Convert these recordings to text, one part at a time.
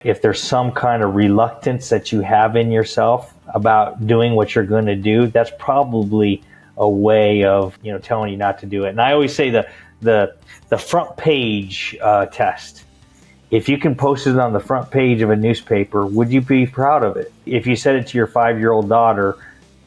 If there's some kind of reluctance that you have in yourself about doing what you're going to do, that's probably a way of, telling you not to do it. And I always say the front page test. If you can post it on the front page of a newspaper, would you be proud of it? If you said it to your 5-year-old daughter,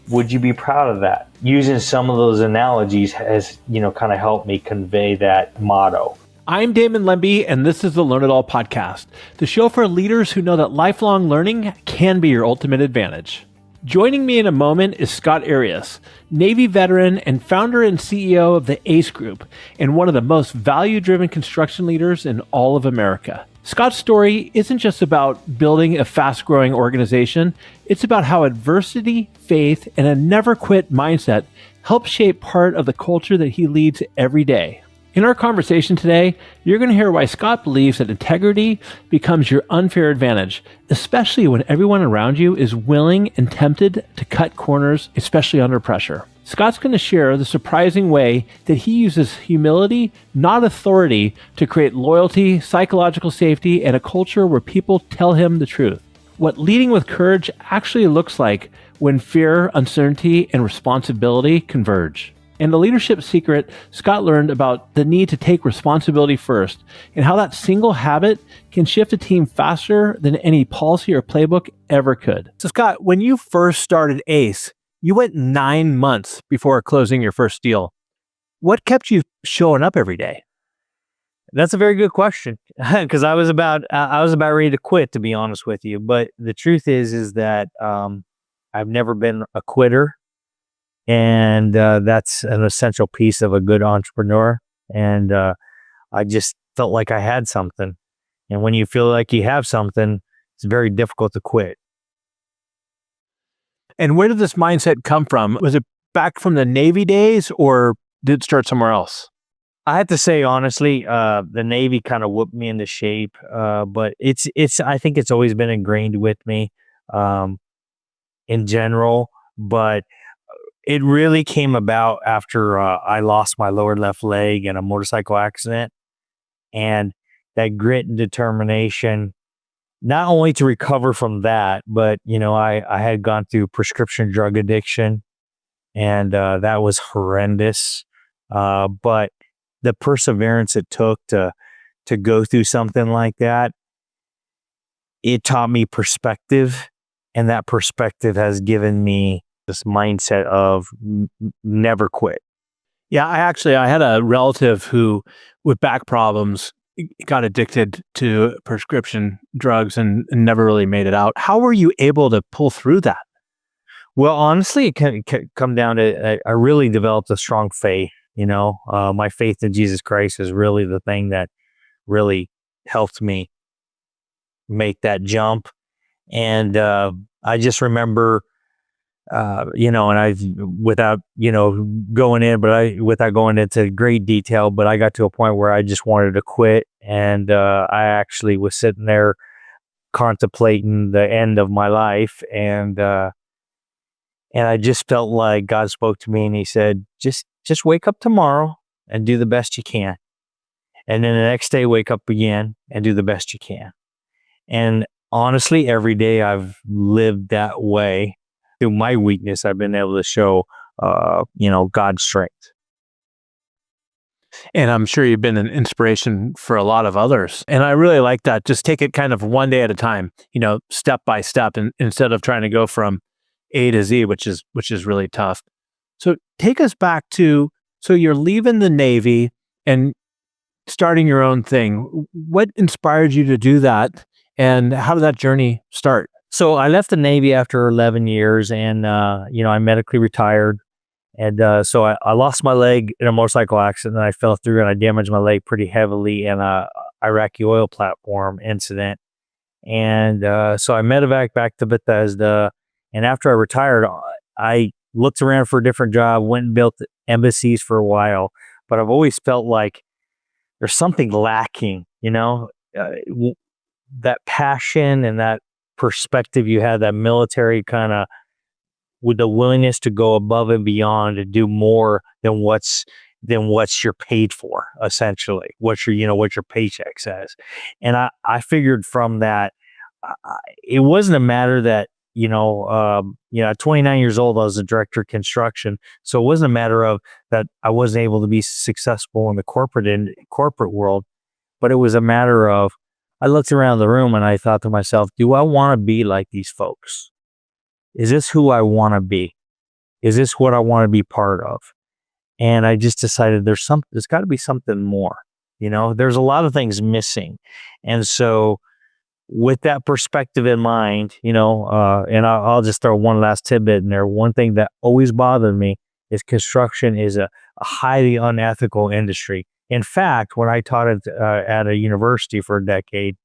would you be proud of that? Using some of those analogies has, kind of helped me convey that motto. I'm Damon Lembi, and this is the Learn It All podcast, the show for leaders who know that lifelong learning can be your ultimate advantage. Joining me in a moment is Scott Arias, Navy veteran and founder and CEO of the ACE Group, and one of the most value-driven construction leaders in all of America. Scott's story isn't just about building a fast-growing organization, it's about how adversity, faith, and a never-quit mindset help shape part of the culture that he leads every day. In our conversation today, you're going to hear why Scott believes that integrity becomes your unfair advantage, especially when everyone around you is willing and tempted to cut corners, especially under pressure. Scott's going to share the surprising way that he uses humility, not authority, to create loyalty, psychological safety, and a culture where people tell him the truth. What leading with courage actually looks like when fear, uncertainty, and responsibility converge. And the leadership secret, Scott learned about the need to take responsibility first and how that single habit can shift a team faster than any policy or playbook ever could. So Scott, when you first started ACE, you went 9 months before closing your first deal. What kept you showing up every day? That's a very good question, because I was about ready to quit, to be honest with you. But the truth is that I've never been a quitter. And that's an essential piece of a good entrepreneur. And I just felt like I had something. And when you feel like you have something, it's very difficult to quit. And where did this mindset come from? Was it back from the Navy days, or did it start somewhere else? I have to say, honestly, the Navy kind of whooped me into shape. But I think it's always been ingrained with me in general. But it really came about after I lost my lower left leg in a motorcycle accident, and that grit and determination, not only to recover from that, but, I had gone through prescription drug addiction, and that was horrendous. But the perseverance it took to go through something like that, it taught me perspective, and that perspective has given me this mindset of never quit. Yeah, I had a relative who, with back problems, got addicted to prescription drugs and never really made it out. How were you able to pull through that? Well, honestly, it can come down to, I really developed a strong faith. My faith in Jesus Christ is really the thing that really helped me make that jump. And I just remember, and without going into great detail, but I got to a point where I just wanted to quit. And I actually was sitting there contemplating the end of my life. And I just felt like God spoke to me and he said, just wake up tomorrow and do the best you can. And then the next day, wake up again and do the best you can. And honestly, every day I've lived that way. Through my weakness, I've been able to show, God's strength. And I'm sure you've been an inspiration for a lot of others. And I really like that. Just take it kind of one day at a time, step by step, and instead of trying to go from A to Z, which is really tough. So take us back to, so you're leaving the Navy and starting your own thing. What inspired you to do that? And how did that journey start? So I left the Navy after 11 years and, I medically retired. And so I lost my leg in a motorcycle accident. And I fell through and I damaged my leg pretty heavily in a Iraqi oil platform incident. And so I medevaced back to Bethesda. And after I retired, I looked around for a different job, went and built embassies for a while. But I've always felt like there's something lacking, that passion and that perspective you had, that military kind of, with the willingness to go above and beyond to do more than what's you're paid for, essentially, what your paycheck says. And I figured from that, it wasn't a matter that, at 29 years old, I was a director of construction. So it wasn't a matter of that I wasn't able to be successful in the corporate world, but it was a matter of, I looked around the room and I thought to myself, do I want to be like these folks? Is this who I want to be? Is this what I want to be part of? And I just decided there's got to be something more. There's a lot of things missing. And so with that perspective in mind, and I'll just throw one last tidbit in there. One thing that always bothered me is construction is a highly unethical industry. In fact, when I taught it at a university for a decade,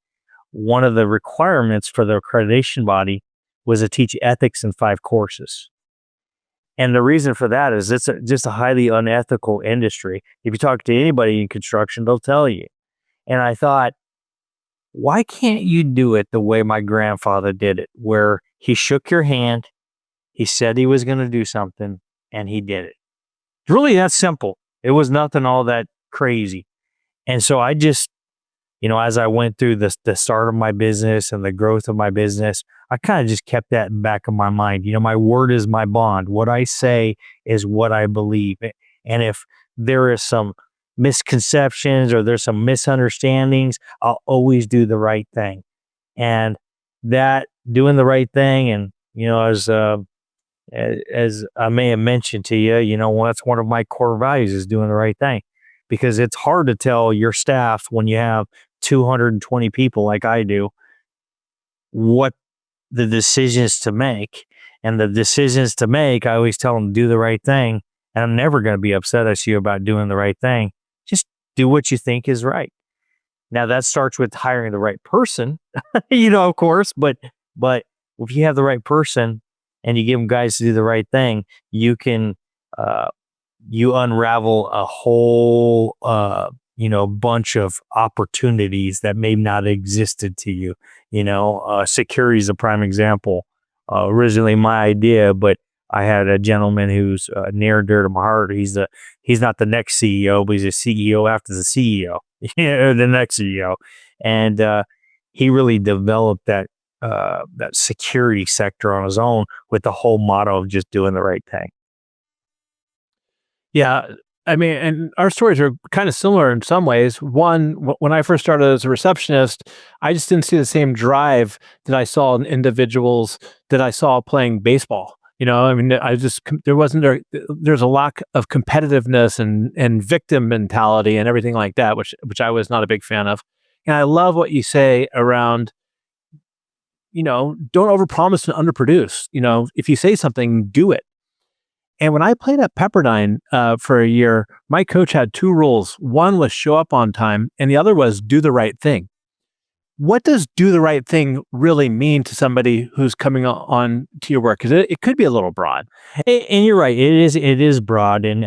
one of the requirements for the accreditation body was to teach ethics in 5 courses. And the reason for that is it's just a highly unethical industry. If you talk to anybody in construction, they'll tell you. And I thought, why can't you do it the way my grandfather did it, where he shook your hand, he said he was going to do something, and he did it? It's really that simple. It was nothing all that crazy. And so I just, as I went through the start of my business and the growth of my business, I kind of just kept that in the back of my mind. My word is my bond. What I say is what I believe. And if there is some misconceptions or there's some misunderstandings, I'll always do the right thing. And that doing the right thing, and as I may have mentioned to you, that's one of my core values, is doing the right thing, because it's hard to tell your staff when you have 220 people like I do what the decisions to make. And the decisions to make, I always tell them to do the right thing. And I'm never going to be upset at you about doing the right thing. Just do what you think is right. Now that starts with hiring the right person, of course, but if you have the right person and you give them guys to do the right thing, you can, you unravel a whole, bunch of opportunities that may not have existed to you. Security is a prime example. Originally my idea, but I had a gentleman who's near and dear to my heart. He's not the next CEO, but he's a CEO after the CEO, the next CEO. And he really developed that security sector on his own with the whole motto of just doing the right thing. Yeah. I mean, and our stories are kind of similar in some ways. One, when I first started as a receptionist, I just didn't see the same drive that I saw in individuals that I saw playing baseball. There's a lack of competitiveness and victim mentality and everything like that, which I was not a big fan of. And I love what you say around, don't overpromise and underproduce. If you say something, do it. And when I played at Pepperdine for a year, my coach had 2 rules. One was show up on time, and the other was do the right thing. What does do the right thing really mean to somebody who's coming on to your work? Because it could be a little broad. And you're right. It is broad. And,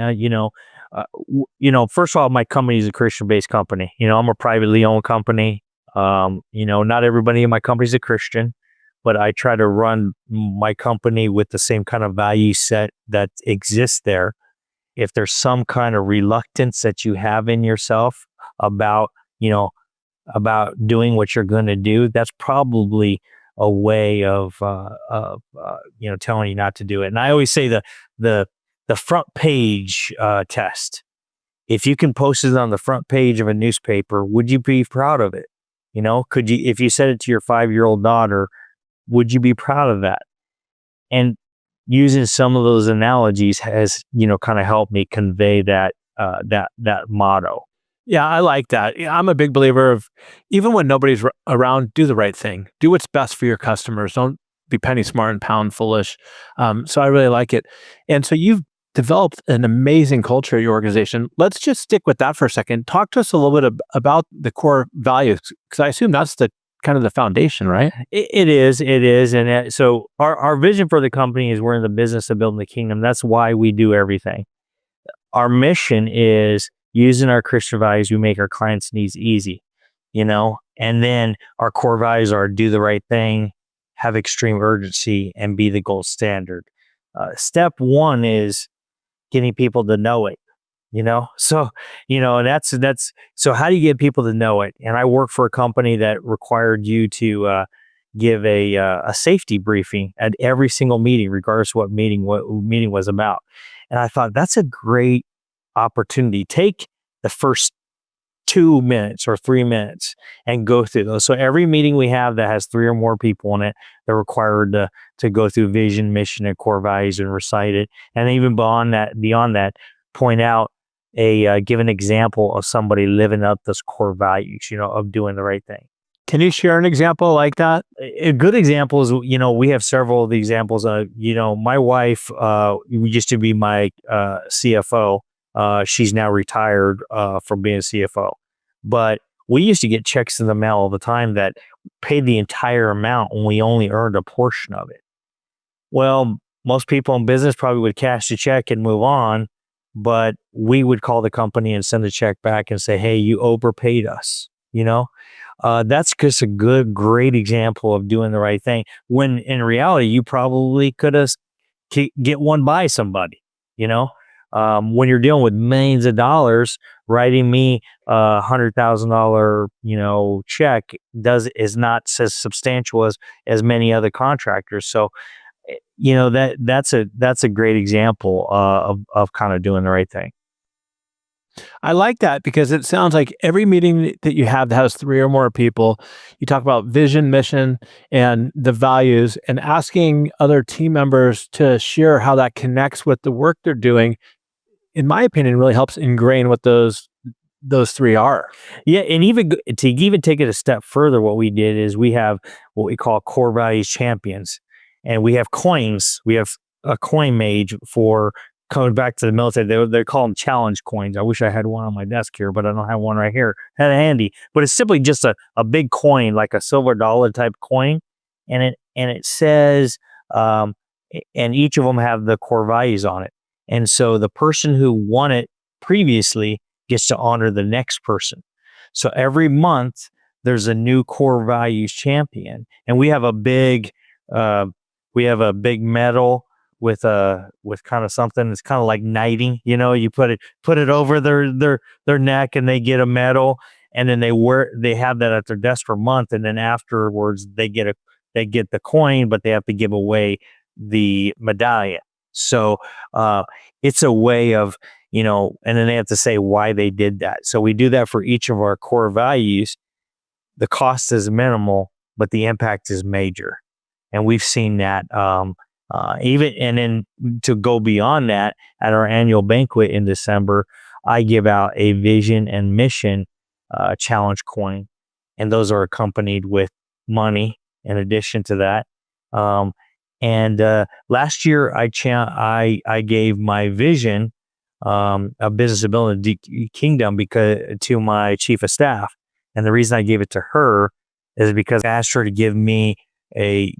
first of all, my company is a Christian-based company. I'm a privately owned company. Not everybody in my company is a Christian, but I try to run my company with the same kind of value set that exists there. If there's some kind of reluctance that you have in yourself about doing what you're going to do, that's probably a way of telling you not to do it. And I always say the front page test. If you can post it on the front page of a newspaper, would you be proud of it? Could you, if you said it to your 5-year-old daughter, would you be proud of that? And using some of those analogies has, kind of helped me convey that motto. Yeah, I like that. I'm a big believer of, even when nobody's around, do the right thing. Do what's best for your customers. Don't be penny smart and pound foolish. So I really like it. And so you've developed an amazing culture at your organization. Let's just stick with that for a second. Talk to us a little bit about the core values, because I assume that's the kind of the foundation, right? It is. And so our vision for the company is we're in the business of building the kingdom. That's why we do everything. Our mission is using our Christian values, we make our clients' needs easy, and then our core values are do the right thing, have extreme urgency, and be the gold standard. Step 1 is getting people to know it. So, that's so how do you get people to know it? And I work for a company that required you to give a safety briefing at every single meeting, regardless of what meeting was about. And I thought that's a great opportunity. Take the first 2 minutes or 3 minutes and go through those. So every meeting we have that has 3 or more people in it, they're required to go through vision, mission, and core values and recite it. And even beyond that, point out give an example of somebody living up those core values, of doing the right thing. Can you share an example like that? A good example is, we have several of the examples. My wife used to be my CFO. She's now retired from being a CFO. But we used to get checks in the mail all the time that paid the entire amount when we only earned a portion of it. Well, most people in business probably would cash the check and move on, but we would call the company and send the check back and say, hey, you overpaid us, That's just a great example of doing the right thing. When in reality, you probably could have get one by somebody, When you're dealing with millions of dollars, writing me $100,000, check is not as substantial as many other contractors. So, that's a great example of kind of doing the right thing. I like that because it sounds like every meeting that you have that has 3 or more people, you talk about vision, mission, and the values, and asking other team members to share how that connects with the work they're doing, in my opinion, really helps ingrain what those 3 are. Yeah, and even take it a step further, what we did is we have what we call core values champions, and we have coins. We have a coin made for coming back to the military. They call them challenge coins. I wish I had one on my desk here, but I don't have one right here. Had it handy, but it's simply just a big coin, like a silver dollar type coin, and it says, and each of them have the core values on it. And so the person who won it previously gets to honor the next person. So every month there's a new core values champion, and we have a big medal with kind of something. It's kind of like knighting, you put it over their neck and they get a medal, and then they have that at their desk for a month, and then afterwards they get the coin, but they have to give away the medallion. So it's a way of, and then they have to say why they did that. So we do that for each of our core values. The cost is minimal, but the impact is major. And we've seen that and then to go beyond that, at our annual banquet in December, I give out a vision and mission challenge coin. And those are accompanied with money in addition to that. And last year, I gave my vision of business building the kingdom to my chief of staff, and the reason I gave it to her is because I asked her to give me a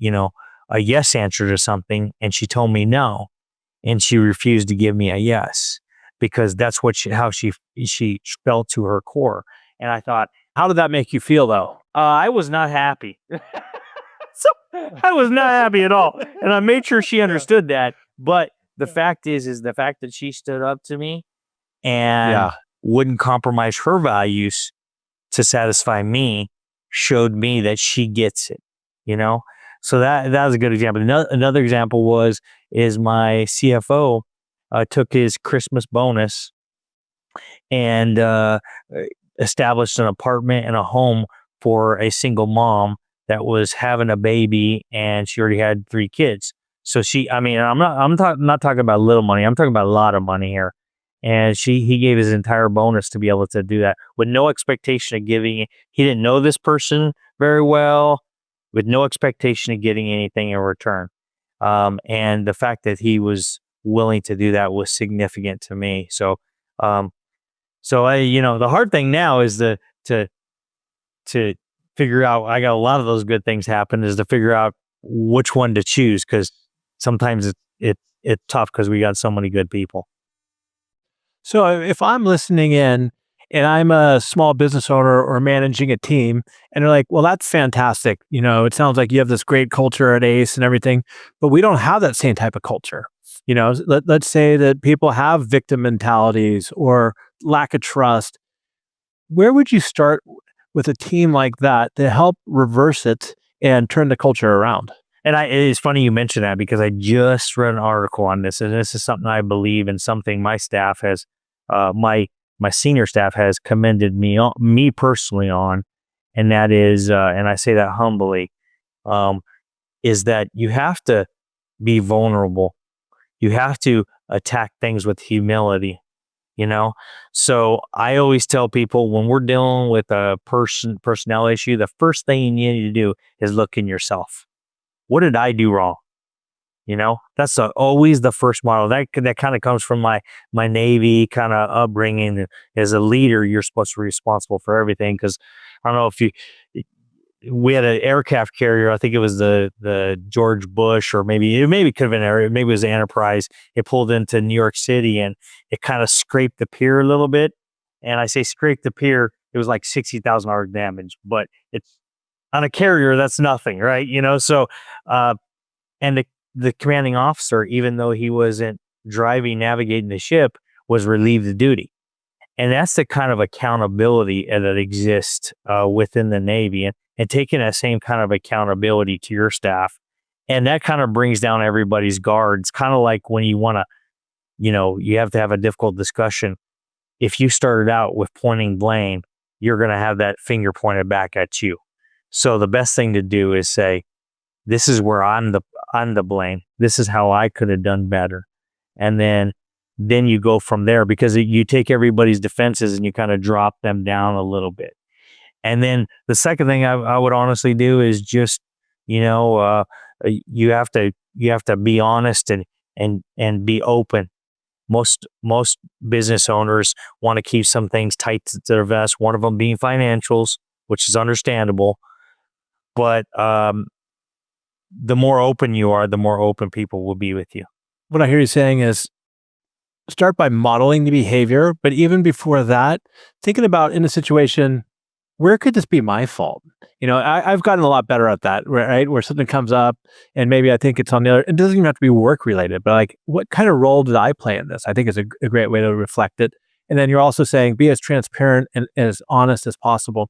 yes answer to something, and she told me no, and she refused to give me a yes because that's how she felt to her core. And I thought, how did that make you feel though? I was not happy. So I was not happy at all. And I made sure she understood that. But the fact is the fact that she stood up to me and wouldn't compromise her values to satisfy me showed me that she gets it, So that was a good example. Another example is my CFO took his Christmas bonus and established an apartment and a home for a single mom that was having a baby, and she already had 3 kids. So I'm not talking about little money. I'm talking about a lot of money here. And he gave his entire bonus to be able to do that with no expectation of giving. He didn't know this person very well, with no expectation of getting anything in return. And the fact that he was willing to do that was significant to me. So I, the hard thing now is to figure out, I got a lot of those good things happen, is to figure out which one to choose, because sometimes it's tough because we got so many good people. So if I'm listening in and I'm a small business owner or managing a team, and they're like, well, that's fantastic. It sounds like you have this great culture at ACE and everything, but we don't have that same type of culture. Let's say that people have victim mentalities or lack of trust. Where would you start with a team like that to help reverse it and turn the culture around. And it's funny you mentioned that, because I just read an article on this, and this is something I believe, and something my staff has, my senior staff has commended me personally on, and that is, and I say that humbly, is that you have to be vulnerable. You have to attack things with humility. So I always tell people, when we're dealing with a personnel issue, the first thing you need to do is look in yourself. What did I do wrong? That's always the first model. That kind of comes from my Navy kind of upbringing. As a leader, you're supposed to be responsible for everything, because I don't know if we had an aircraft carrier. I think it was the George Bush, or maybe it could have been maybe it was the Enterprise. It pulled into New York City, and it kind of scraped the pier a little bit. And I say scraped the pier, it was like $60,000 damage, but it's on a carrier, that's nothing, right? So, and the commanding officer, even though he wasn't navigating the ship, was relieved of duty. And that's the kind of accountability that exists within the Navy, and taking that same kind of accountability to your staff. And that kind of brings down everybody's guards, kind of like when you want to, you have to have a difficult discussion. If you started out with pointing blame, you're going to have that finger pointed back at you. So the best thing to do is say, this is where I'm the blame. This is how I could have done better. And then you go from there, because you take everybody's defenses and you kind of drop them down a little bit. And then the second thing I would honestly do is just, you have to be honest and be open. Most business owners want to keep some things tight to their vest, one of them being financials, which is understandable. But the more open you are, the more open people will be with you. What I hear you saying is, start by modeling the behavior, but even before that, thinking about, in a situation, where could this be my fault? I've gotten a lot better at that, right? Where something comes up and maybe I think it's on the other, it doesn't even have to be work related, but like, what kind of role did I play in this? I think is a great way to reflect it. And then you're also saying, be as transparent and as honest as possible.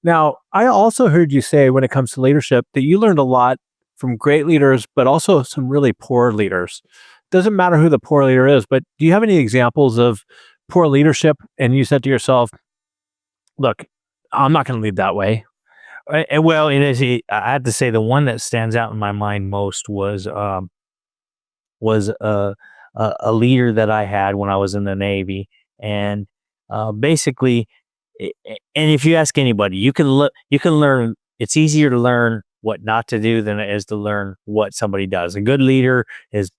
Now, I also heard you say, when it comes to leadership, that you learned a lot from great leaders, but also some really poor leaders. Doesn't matter who the poor leader is, but do you have any examples of poor leadership? And you said to yourself, look, I'm not going to lead that way. Well, I have to say, the one that stands out in my mind most was a leader that I had when I was in the Navy. And basically, and if you ask anybody, you can learn. It's easier to learn what not to do than it is to learn what somebody does. A good leader is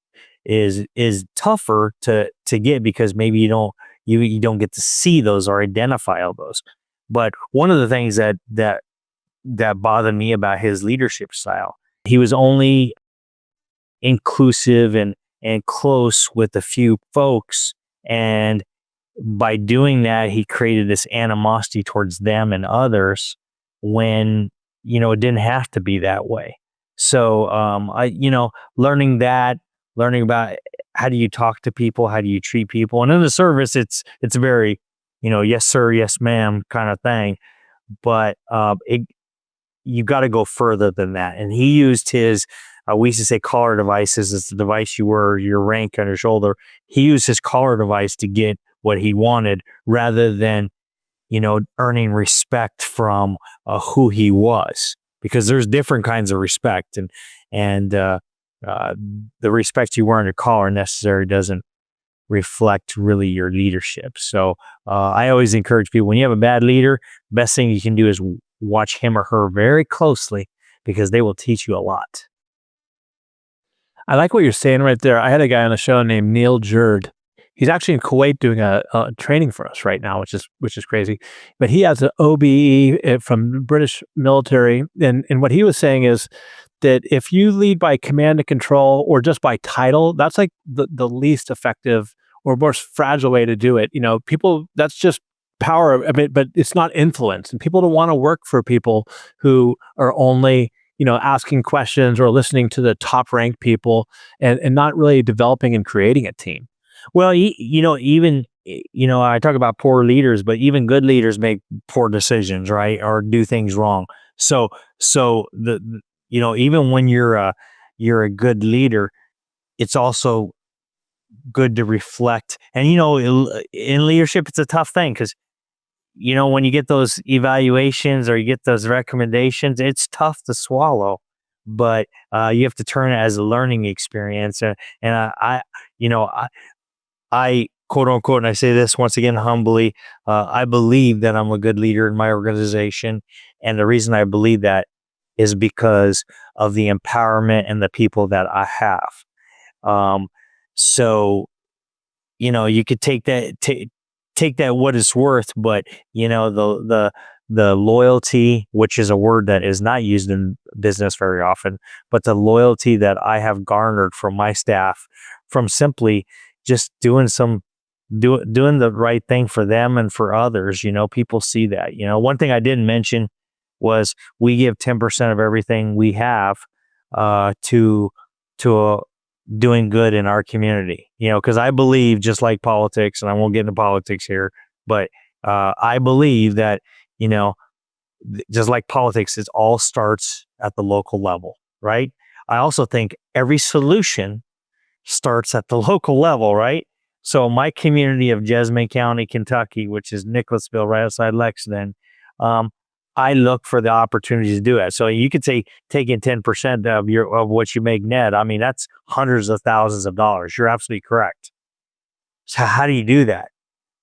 tougher to get, because maybe you don't get to see those or identify all those. But one of the things that bothered me about his leadership style, he was only inclusive and close with a few folks, and by doing that, he created this animosity towards them and others, when it didn't have to be that way. So learning about how do you talk to people, how do you treat people, and in the service, it's very yes sir, yes ma'am kind of thing, but you got to go further than that. And he used his we used to say collar devices. It's the device you wear your rank on your shoulder. He used his collar device to get what he wanted, rather than earning respect from who he was, because there's different kinds of respect, and the respect you wear on your collar necessarily doesn't reflect really your leadership. So I always encourage people, when you have a bad leader, best thing you can do is watch him or her very closely, because they will teach you a lot. I like what you're saying right there. I had a guy on the show named Neil Jerd. He's actually in Kuwait doing a training for us right now, which is crazy. But he has an OBE from the British military, and what he was saying is that if you lead by command and control, or just by title, that's like the least effective or most fragile way to do it. People, that's just power, but it's not influence, and people don't want to work for people who are only asking questions or listening to the top ranked people, and not really developing and creating a team. Well, even I talk about poor leaders, but even good leaders make poor decisions, right? Or do things wrong. So even when you're a good leader, it's also good to reflect. And in leadership, it's a tough thing because when you get those evaluations or you get those recommendations, it's tough to swallow. But you have to turn it as a learning experience. And I quote unquote, and I say this once again humbly, I believe that I'm a good leader in my organization. And the reason I believe that is because of the empowerment and the people that I have. So, you could take that what it's worth, but the loyalty, which is a word that is not used in business very often, but the loyalty that I have garnered from my staff from simply just doing the right thing for them and for others, people see that. One thing I didn't mention was we give 10% of everything we have to doing good in our community, because I believe, just like politics, and I won't get into politics here, but I believe that, just like politics, it all starts at the local level, right? I also think every solution starts at the local level, right? So my community of Jessamine County, Kentucky, which is Nicholasville, right outside Lexington, I look for the opportunities to do it. So you could say taking 10% of what you make net. I mean, that's hundreds of thousands of dollars. You're absolutely correct. So how do you do that?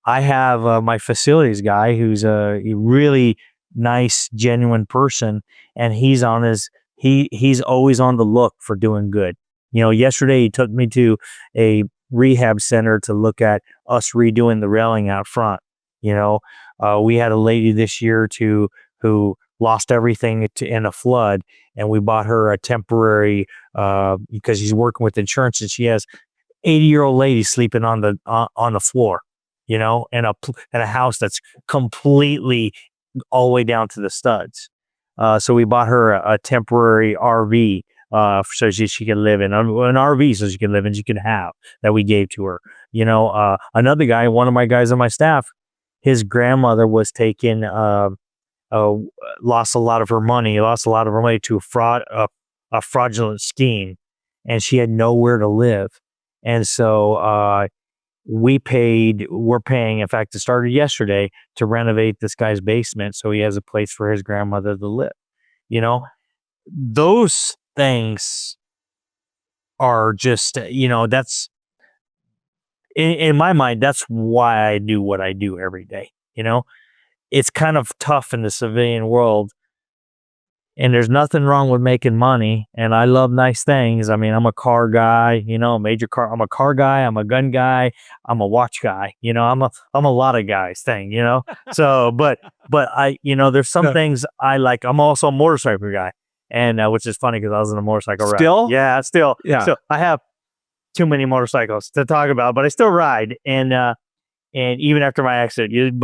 I have my facilities guy who's a really nice, genuine person, and he's always on the look for doing good. Yesterday he took me to a rehab center to look at us redoing the railing out front. We had a lady this year who lost everything in a flood, and we bought her a temporary because he's working with insurance, and she has 80-year-old lady sleeping on the floor, in a house that's completely all the way down to the studs. So we bought her a temporary RV so she can live in, an RV so she can live in, she can have, that we gave to her. Another guy, one of my guys on my staff, his grandmother was taken, lost a lot of her money to a fraudulent scheme, and she had nowhere to live. And so we're paying, in fact, it started yesterday, to renovate this guy's basement so he has a place for his grandmother to live. Those things are just, that's, in my mind, that's why I do what I do every day. It's kind of tough in the civilian world, and there's nothing wrong with making money. And I love nice things. I mean, I'm a car guy, I'm a car guy, I'm a gun guy, I'm a watch guy, I'm a lot of guys thing, So, but I, there's some things I like. I'm also a motorcycle guy, and which is funny because I was in a motorcycle ride. Still? Yeah, still. Yeah. So I have too many motorcycles to talk about, but I still ride. And even after my accident,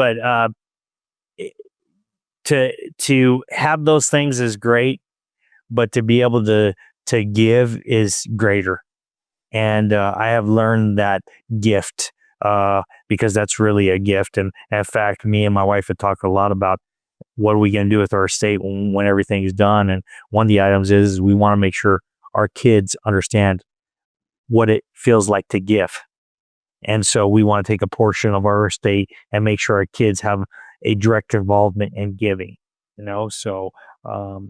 to have those things is great, but to be able to give is greater. And I have learned that gift because that's really a gift. And in fact, me and my wife had talked a lot about what are we going to do with our estate when everything is done. And one of the items is we want to make sure our kids understand what it feels like to give. And so we want to take a portion of our estate and make sure our kids have a direct involvement in giving, so so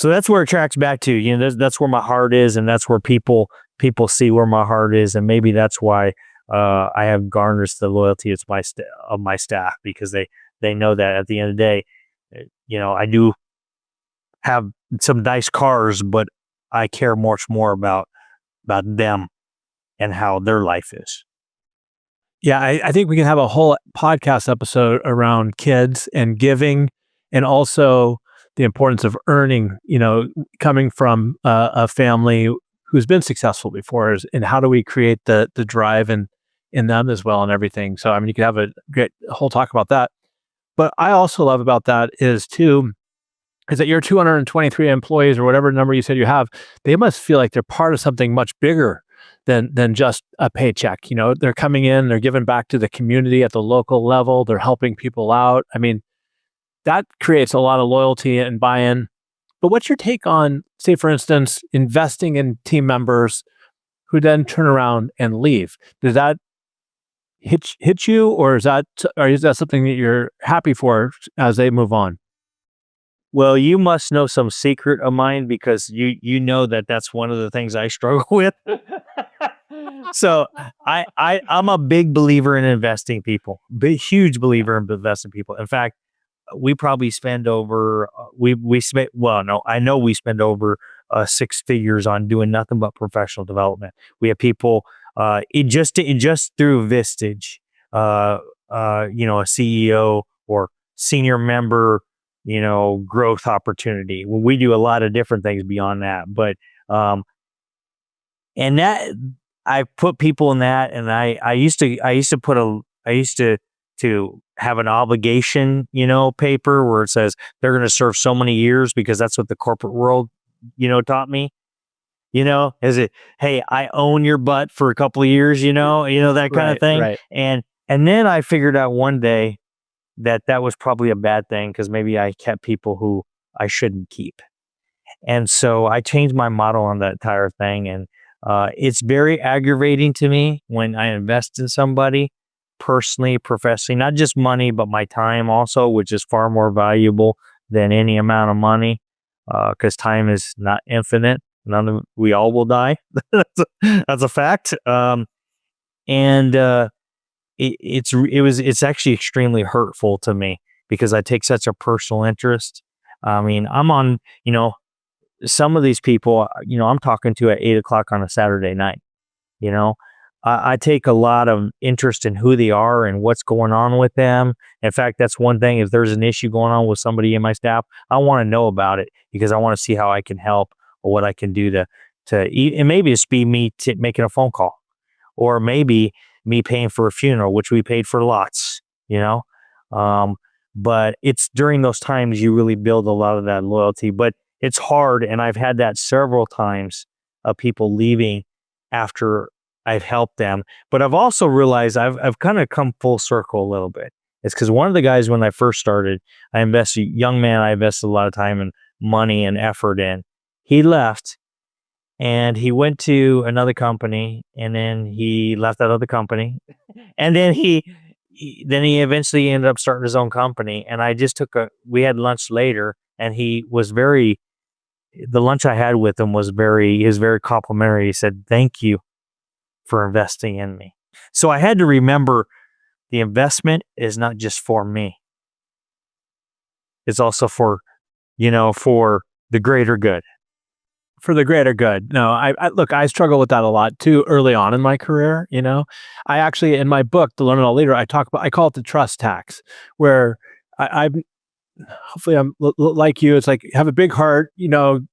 that's where it tracks back to, that's where my heart is, and that's where people see where my heart is. And maybe that's why I have garnered the loyalty of my staff, because they know that at the end of the day, I do have some nice cars, but I care much more about them and how their life is. Yeah, I think we can have a whole podcast episode around kids and giving, and also the importance of earning, coming from a family who's been successful before, and how do we create the drive in them as well and everything. So, I mean, you could have a great whole talk about that. But I also love about that is that your 223 employees or whatever number you said you have, they must feel like they're part of something much bigger than just a paycheck. They're coming in, they're giving back to the community at the local level, they're helping people out. I mean, that creates a lot of loyalty and buy-in. But what's your take on, say, for instance, investing in team members who then turn around and leave? Does that hit you, or is that something that you're happy for as they move on? Well, you must know some secret of mine because you know that that's one of the things I struggle with. So I'm a big believer in investing people, huge believer in investing people. In fact, we probably spend over we spend well no I know we spend over 6 figures on doing nothing but professional development. We have people just through Vistage, a CEO or senior member, growth opportunity. Well, we do a lot of different things beyond that, but and that I put people in that, and I used to have an obligation, paper where it says they're going to serve so many years because that's what the corporate world, taught me. Is it, hey, I own your butt for a couple of years, that kind of thing. Right. And then I figured out one day that was probably a bad thing because maybe I kept people who I shouldn't keep. And so I changed my model on that entire thing. And it's very aggravating to me when I invest in somebody personally, professionally, not just money, but my time also, which is far more valuable than any amount of money because time is not infinite. We all will die. That's a fact. It's actually extremely hurtful to me because I take such a personal interest. I mean, I'm on, some of these people, I'm talking to at 8 o'clock on a Saturday night. I take a lot of interest in who they are and what's going on with them. In fact, that's one thing. If there's an issue going on with somebody in my staff, I want to know about it because I want to see how I can help or what I can do to and maybe it's be me making a phone call, or maybe me paying for a funeral, which we paid for lots, but it's during those times you really build a lot of that loyalty. But it's hard, and I've had that several times of people leaving after I've helped them. But I've also realized I've kind of come full circle a little bit. It's because one of the guys, when I first started, I invested a lot of time and money and effort in. He left and he went to another company, and then he left that other company. And then he eventually ended up starting his own company. And I just we had lunch later, and the lunch I had with him was very complimentary. He said, "Thank you for investing in me." So I had to remember the investment is not just for me. It's also for the greater good. For the greater good. No, I struggle with that a lot too early on in my career. I actually, in my book, The Learn It All Leader, I call it the trust tax, where hopefully I'm like you. It's like, have a big heart,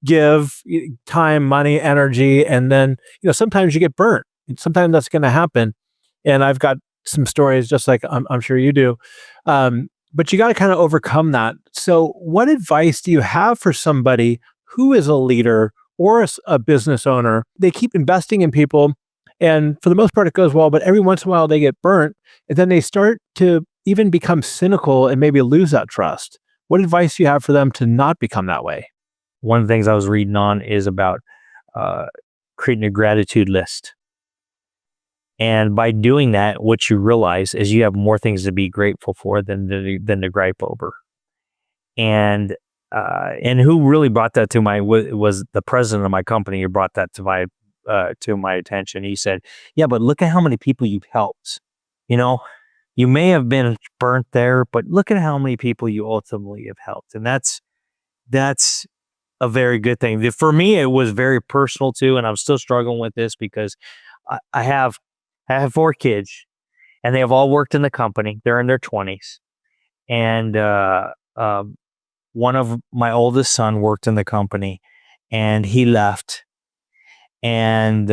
give time, money, energy, and then, sometimes you get burnt. Sometimes that's going to happen. And I've got some stories just like I'm sure you do. But you got to kind of overcome that. So what advice do you have for somebody who is a leader or a business owner? They keep investing in people, and for the most part it goes well, but every once in a while they get burnt, and then they start to even become cynical and maybe lose that trust. What advice do you have for them to not become that way? One of the things I was reading on is about creating a gratitude list. And by doing that, what you realize is you have more things to be grateful for than to gripe over. And who really brought that to was the president of my company who brought that to my attention. He said, "Yeah, but look at how many people you've helped. You may have been burnt there, but look at how many people you ultimately have helped." And that's a very good thing. For me, it was very personal too, and I'm still struggling with this because I have 4 kids, and they have all worked in the company. They're in their 20s, and one of my oldest son worked in the company, and he left, and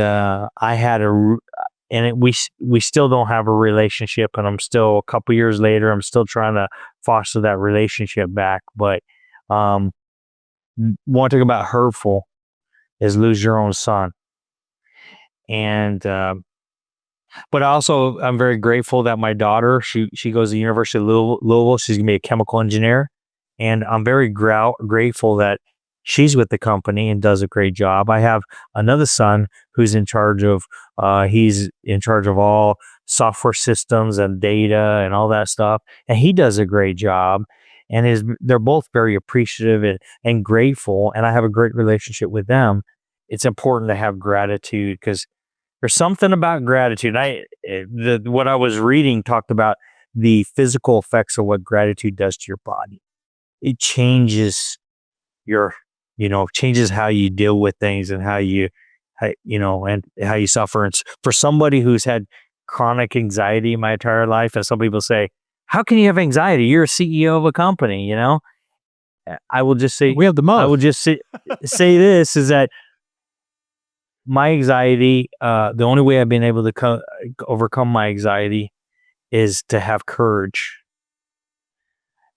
we still don't have a relationship, and I'm still a couple years later, I'm still trying to foster that relationship back. But one thing about hurtful is lose your own son. And but also I'm very grateful that my daughter, she goes to the University of Louisville. She's gonna be a chemical engineer, And I'm very grateful that she's with the company and does a great job. I have another son who's in charge of, he's in charge of all software systems and data and all that stuff. And he does a great job. And they're both very appreciative and grateful. And I have a great relationship with them. It's important to have gratitude because there's something about gratitude. What I was reading talked about the physical effects of what gratitude does to your body. It changes changes how you deal with things and how you suffer. And for somebody who's had chronic anxiety my entire life, and some people say, how can you have anxiety? You're a CEO of a company, I will just say, we have the most. I will just say this is that my anxiety, the only way I've been able to overcome my anxiety is to have courage.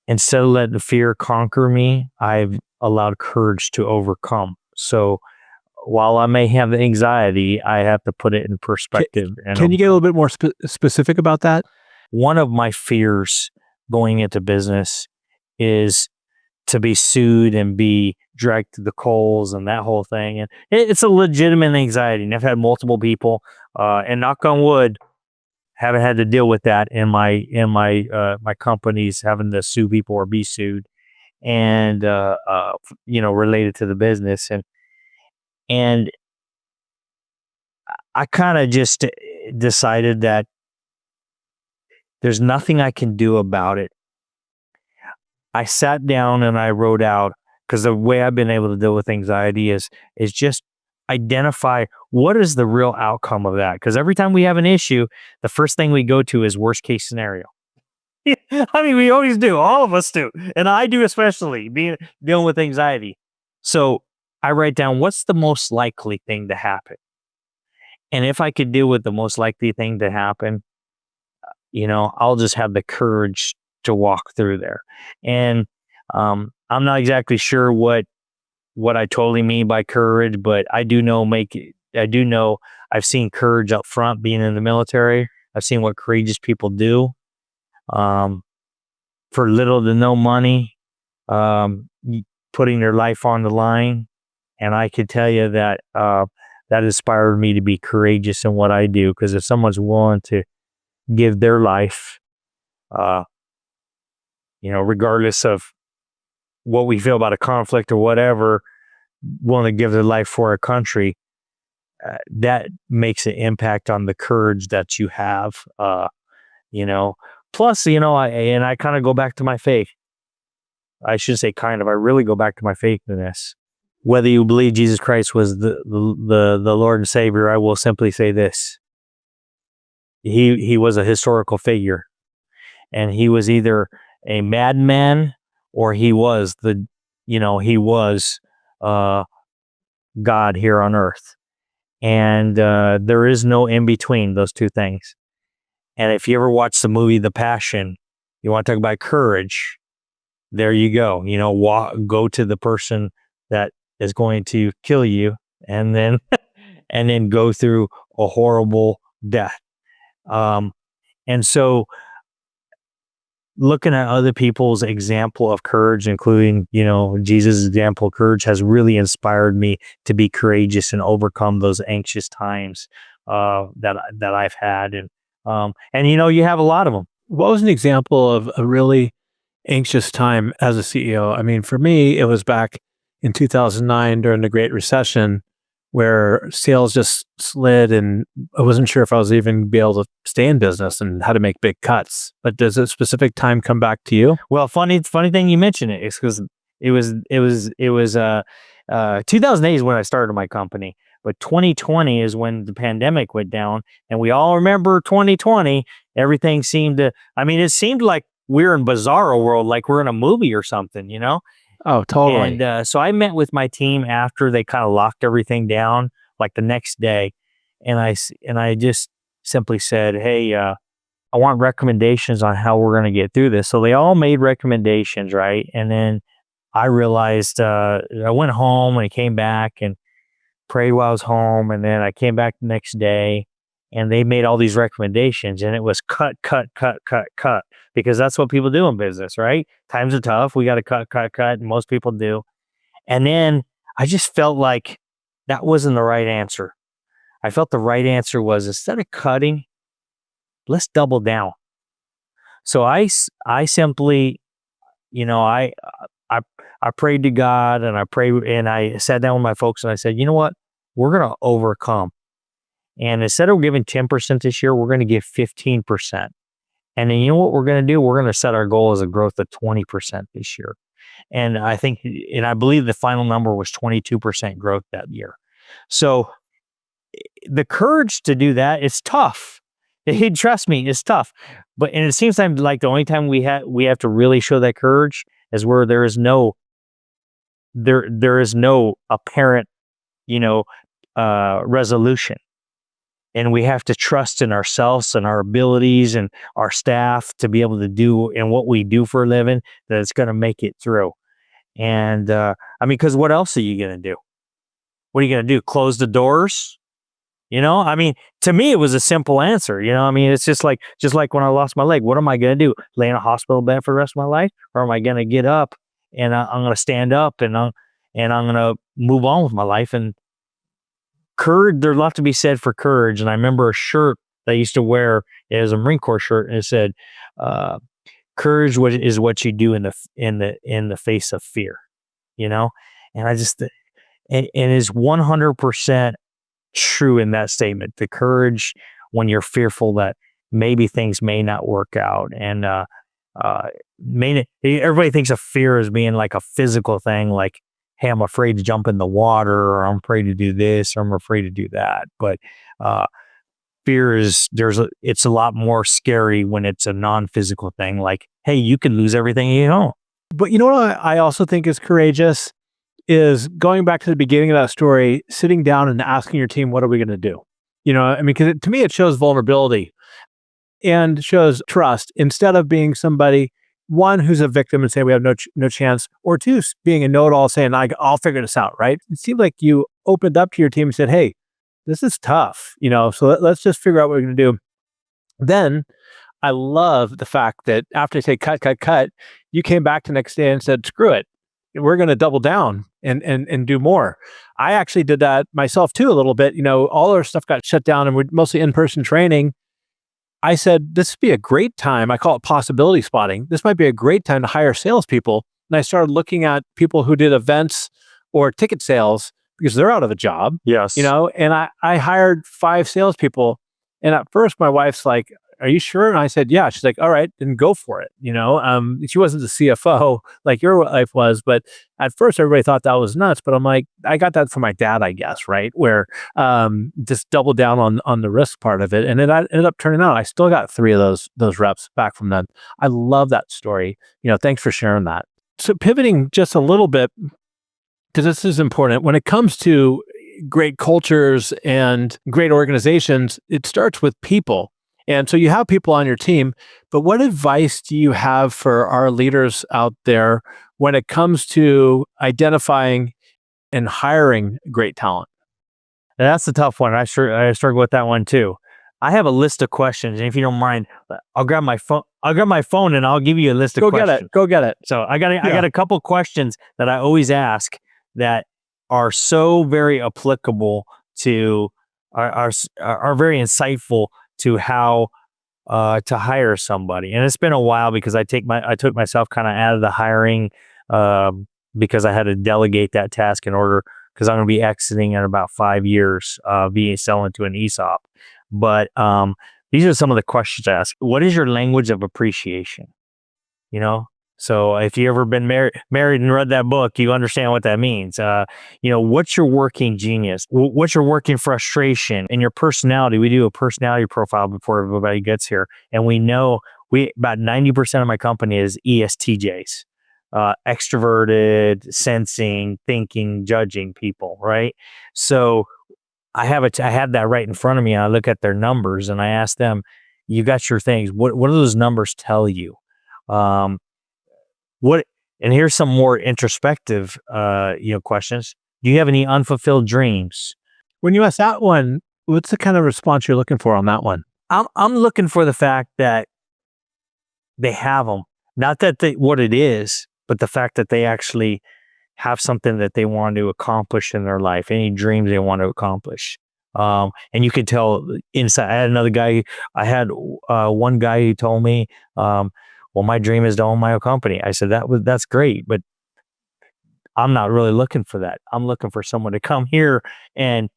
Instead of letting fear conquer me, I've allowed courage to overcome. So while I may have anxiety, I have to put it in perspective. Can you get a little bit more specific about that? One of my fears going into business is to be sued and be dragged to the coals and that whole thing. And it's a legitimate anxiety. And I've had multiple people, and knock on wood, haven't had to deal with that in my companies having to sue people or be sued, and related to the business. And I kind of just decided that there's nothing I can do about it. I sat down and I wrote out, because the way I've been able to deal with anxiety is just identify what is the real outcome of that. Because every time we have an issue, the first thing we go to is worst case scenario. I mean, we always do. All of us do. And I do, especially dealing with anxiety. So I write down what's the most likely thing to happen. And if I could deal with the most likely thing to happen, I'll just have the courage to walk through there. And I'm not exactly sure what I totally mean by courage, but I do know I've seen courage up front being in the military. I've seen what courageous people do for little to no money, putting their life on the line. And I could tell you that that inspired me to be courageous in what I do, because if someone's willing to give their life, regardless of what we feel about a conflict or whatever, willing to give their life for a country, that makes an impact on the courage that you have. Plus, I kind of go back to my faith. I should say kind of. I really go back to my faith in this. Whether you believe Jesus Christ was the Lord and Savior, I will simply say this: he was a historical figure, and he was either a madman or he was God here on earth. And there is no in between those two things. And if you ever watch the movie The Passion, you want to talk about courage, there you go. Go to the person that is going to kill you, and then go through a horrible death. And so looking at other people's example of courage, including, Jesus' example of courage, has really inspired me to be courageous and overcome those anxious times that I've had. And you have a lot of them. What was an example of a really anxious time as a CEO? I mean, for me, it was back in 2009 during the Great Recession, where sales just slid, and I wasn't sure if I was even be able to stay in business and how to make big cuts. But does a specific time come back to you? Well, funny thing you mention it is because it was 2008 is when I started my company, but 2020 is when the pandemic went down, and we all remember 2020. Everything seemed to, it seemed like we're in bizarro world, like we're in a movie or something, Oh, totally. And so I met with my team after they kind of locked everything down, like the next day. And I just simply said, hey, I want recommendations on how we're going to get through this. So they all made recommendations, right? And then I realized I went home and I came back and prayed while I was home. And then I came back the next day and they made all these recommendations, and it was cut. because that's what people do in business, right? Times are tough. We got to cut, and most people do. And then I just felt like that wasn't the right answer. I felt the right answer was, instead of cutting, let's double down. So I simply, I prayed to God, and I sat down with my folks, and I said, you know what? We're going to overcome. And instead of giving 10% this year, we're going to give 15%. And then you know what we're going to do? We're going to set our goal as a growth of 20% this year. And I believe the final number was 22% growth that year. So the courage to do that is tough. Trust me, it's tough. And it seems like the only time we have to really show that courage is where there is no apparent, resolution. And we have to trust in ourselves and our abilities and our staff to be able to do and what we do for a living, that it's going to make it through. And because what else are you going to do? What are you going to do? Close the doors? To me, it was a simple answer. It's just like when I lost my leg. What am I going to do? Lay in a hospital bed for the rest of my life? Or am I going to get up and I'm going to stand up and I'm going to move on with my life? And courage, there's a lot to be said for courage. And I remember a shirt that I used to wear. It was a Marine Corps shirt, and it said, "Courage is what you do in the face of fear." And I just and is 100% true in that statement. The courage when you're fearful that maybe things may not work out, and everybody thinks of fear as being like a physical thing, like, hey, I'm afraid to jump in the water, or I'm afraid to do this, or I'm afraid to do that. But fear it's a lot more scary when it's a non-physical thing, like, hey, you could lose everything you own. But you know what I also think is courageous is going back to the beginning of that story, sitting down and asking your team, what are we going to do? Because to me, it shows vulnerability and shows trust, instead of being somebody, one, who's a victim and say we have no chance, or two, being a know-it-all saying, I'll figure this out, right? It seemed like you opened up to your team and said, hey, this is tough, so let's just figure out what we're going to do. Then I love the fact that after they say cut, you came back the next day and said, screw it, we're going to double down and do more. I actually did that myself too a little bit. All our stuff got shut down and we're mostly in-person training. I said, this would be a great time. I call it possibility spotting. This might be a great time to hire salespeople. And I started looking at people who did events or ticket sales, because they're out of a job. Yes. And I hired 5 salespeople. And at first my wife's like, are you sure? And I said, yeah. She's like, all right, then go for it. She wasn't the CFO like your wife was, but at first everybody thought that was nuts. But I'm like, I got that from my dad, I guess, right? Where just double down on the risk part of it. And it ended up turning out, I still got 3 of those reps back from them. I love that story. Thanks for sharing that. So pivoting just a little bit, because this is important, when it comes to great cultures and great organizations, it starts with people. And so you have people on your team, but what advice do you have for our leaders out there when it comes to identifying and hiring great talent? And that's the tough one. I struggle with that one too. I have a list of questions, and if you don't mind, I'll grab my phone and I'll give you a list of questions. Go get it. So I got a couple questions that I always ask that are so very applicable to are very insightful to how to hire somebody. And it's been a while because I took myself kind of out of the hiring because I had to delegate that task in order, because I'm going to be exiting in about 5 years, selling to an ESOP. But these are some of the questions I ask. What is your language of appreciation? So if you ever been married and read that book, you understand what that means. What's your working genius? What's your working frustration? And your personality. We do a personality profile before everybody gets here. And we know about 90% of my company is ESTJs. Extroverted, sensing, thinking, judging people, right? So I have that right in front of me, and I look at their numbers and I ask them, you got your things. What do those numbers tell you? And here's some more introspective, questions. Do you have any unfulfilled dreams? When you ask that one, what's the kind of response you're looking for on that one? I'm looking for the fact that they have them. Not that what it is, but the fact that they actually have something that they want to accomplish in their life, any dreams they want to accomplish. And you could tell inside. I had one guy who told me, well, my dream is to own my own company. I said, that's great, but I'm not really looking for that. I'm looking for someone to come here and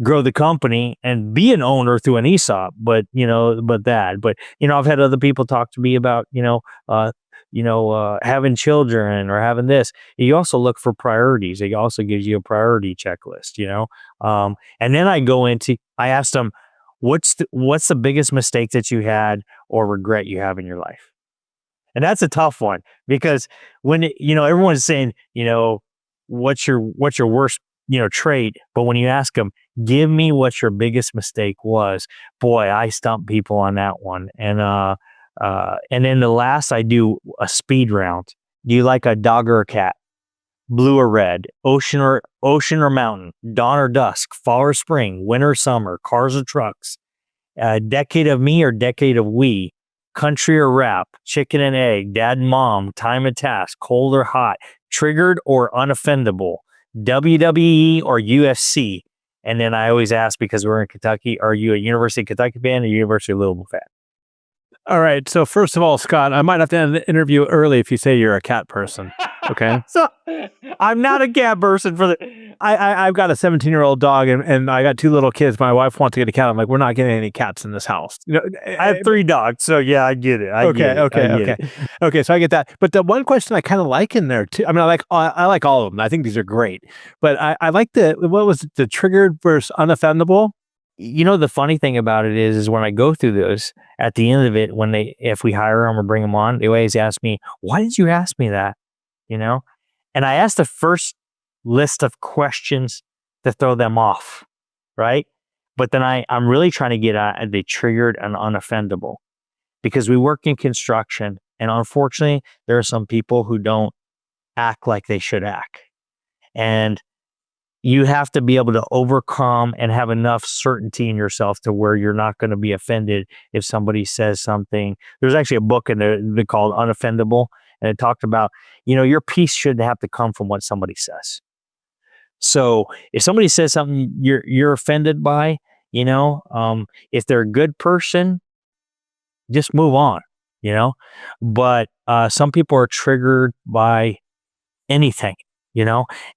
grow the company and be an owner through an ESOP. But I've had other people talk to me about, having children or having this. You also look for priorities. It also gives you a priority checklist, and then I asked them, what's the biggest mistake that you had or regret you have in your life? And that's a tough one, because when everyone's saying, what's your worst, trait, but when you ask them, give me what your biggest mistake was, boy, I stump people on that one. And then the last, I do a speed round. Do you like a dog or a cat? Blue or red? Ocean or mountain? Dawn or dusk? Fall or spring? Winter or summer? Cars or trucks? Decade of me or decade of we? Country or rap? Chicken and egg? Dad and mom? Time and task? Cold or hot? Triggered or unoffendable? WWE or UFC? And then I always ask, because we're in Kentucky, are you a University of Kentucky fan or University of Louisville fan? All right. So first of all, Scott, I might have to end the interview early if you say you're a cat person. Okay. So I'm not a cat person I've got a 17-year-old dog and I got 2 little kids. My wife wants to get a cat. I'm like, we're not getting any cats in this house. I have 3 dogs. So yeah, I get it. Okay. So I get that. But the one question I kind of like in there too, I mean, I like all of them. I think these are great, but I like what was it, the triggered versus unoffendable? The funny thing about it is when I go through those, at the end of it, if we hire them or bring them on, they always ask me, why did you ask me that? And I asked the first list of questions to throw them off, right? But then I'm really trying to get at the triggered and unoffendable, because we work in construction, and unfortunately, there are some people who don't act like they should act. And you have to be able to overcome and have enough certainty in yourself to where you're not going to be offended if somebody says something. There's actually a book in there called Unoffendable, and it talked about, your peace shouldn't have to come from what somebody says. So if somebody says something you're offended by, if they're a good person, just move on, But some people are triggered by anything.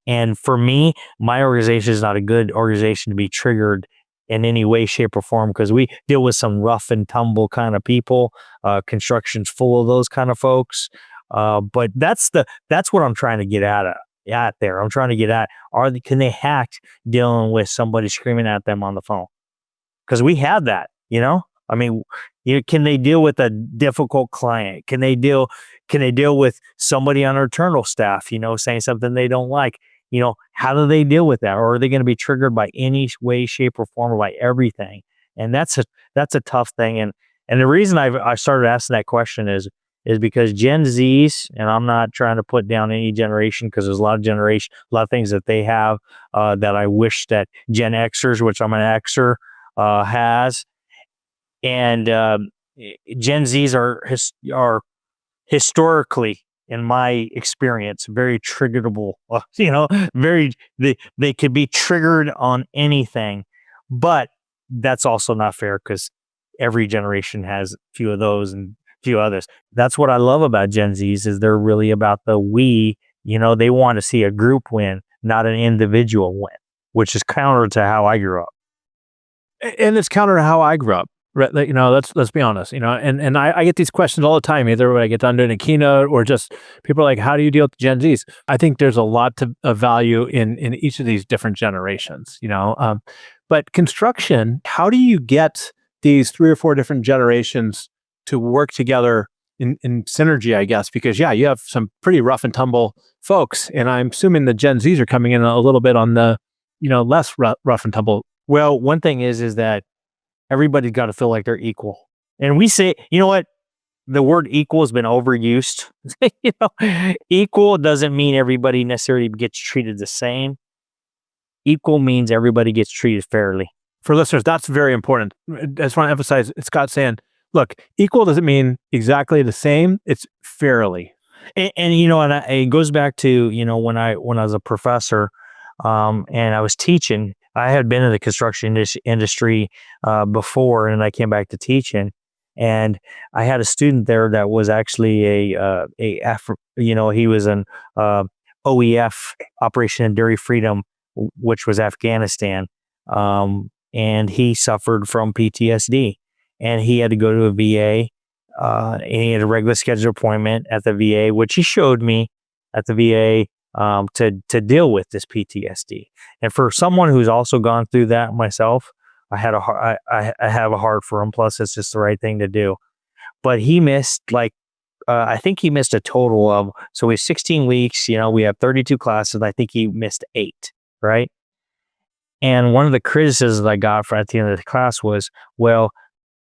And for me, my organization is not a good organization to be triggered in any way, shape, or form, because we deal with some rough and tumble kind of people. Construction's full of those kind of folks. But that's what I'm trying to get at there. I'm trying to get at, can they hack dealing with somebody screaming at them on the phone? Because we have that, I mean, can they deal with a difficult client? Can they deal with somebody on our internal staff, saying something they don't like? How do they deal with that? Or are they going to be triggered by any way, shape, or form, or by everything? And that's a tough thing. And the reason I started asking that question is because Gen Zs, and I'm not trying to put down any generation, because there's a lot of things that they have that I wish that Gen Xers, which I'm an Xer, has. And Gen Zs are historically, in my experience, very triggerable. They could be triggered on anything, but that's also not fair, because every generation has a few of those and a few others. That's what I love about Gen Zs, is they're really about the we. They want to see a group win, not an individual win, which is counter to how I grew up. And it's counter to how I grew up. Right, let's be honest, and I get these questions all the time, either when I get done doing a keynote or just people are like, how do you deal with Gen Zs? I think there's a lot of value in each of these different generations, but construction, how do you get these 3 or 4 different generations to work together in synergy, I guess? Because you have some pretty rough and tumble folks, and I'm assuming the Gen Zs are coming in a little bit on the, less rough and tumble. Well, one thing is that everybody's got to feel like they're equal. And we say, what? The word equal has been overused. Equal doesn't mean everybody necessarily gets treated the same. Equal means everybody gets treated fairly. For listeners, that's very important. I just want to emphasize, Scott's saying, Look, equal doesn't mean exactly the same. It's fairly. And it goes back to, when I was a professor, and I was teaching. I had been in the construction industry before, and I came back to teaching. And I had a student there that was actually he was an OEF, Operation Enduring Freedom, which was Afghanistan, and he suffered from PTSD, and he had to go to a VA. And he had a regular scheduled appointment at the VA, which he showed me at the VA to deal with this PTSD. And for someone who's also gone through that myself, I have a heart for him. Plus, it's just the right thing to do. But he missed I think he missed a total of, so we have 16 weeks. We have 32 classes. I think he missed 8, right? And one of the criticisms I got at the end of the class was, well,